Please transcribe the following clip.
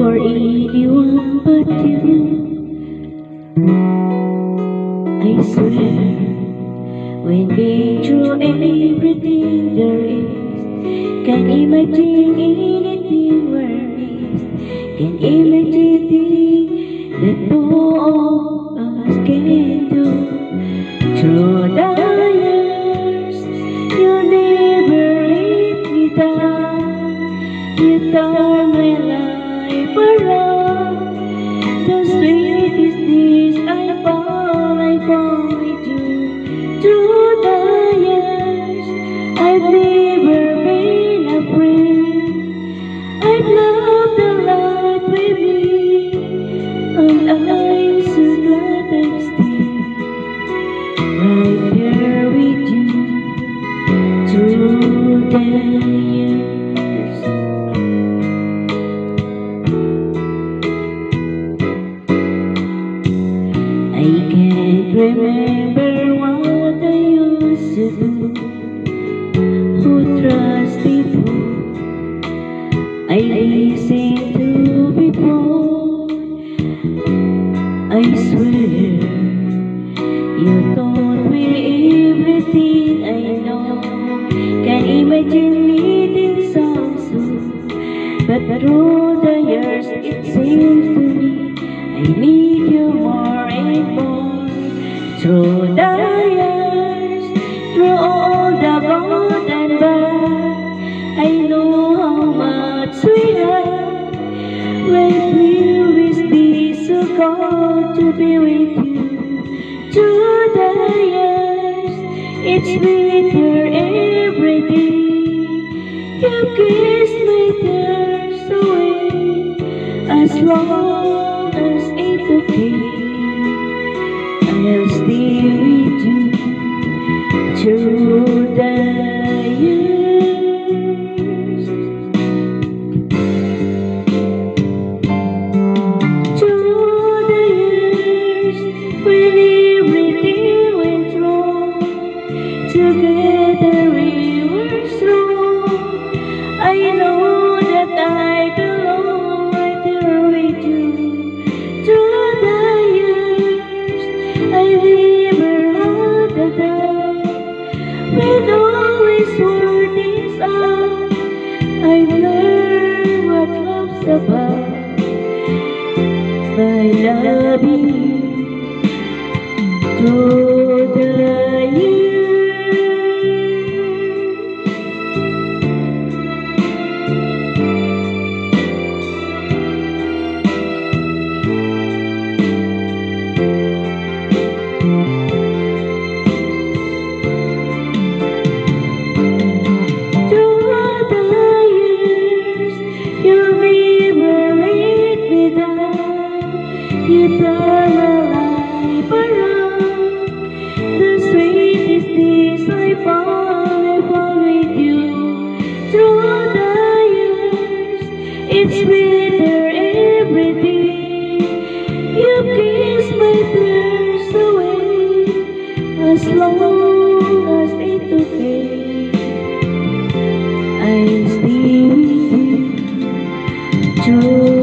for anyone but you. I swear, when being through everything there is, can't imagine anything worse. Can't imagine things that both of us can do. Through the years, you never let me down. You turn my life around. The sweetest days I fall with you. Through the years, I've never been afraid. I've loved the life with me, and I'm so glad I'm still right here with you. Through the years, I can't remember what I used to do. Who trusted who I listened to before. I swear you taught me everything I know. Can't imagine needing some soon, but through the years it seems to me I need you more and more. Through the years, through all the good and bad, I know how much we have. When we wish this so God to be with you. Through the years, it's sweeter every day. You kiss my tears away. As long as it's okay, I'll stay with you. Through the years, through the years, when everything went wrong, together we were strong. I know that I belong right there with you. Through the years, I never had a doubt. With always worries out, I've learned what love's about. By loving you through the years. You turn my life around. The sweetest days I fall with you. Through the years, it's sweeter every day. You kiss my tears away. As long as it's okay, I'll stay with you. Through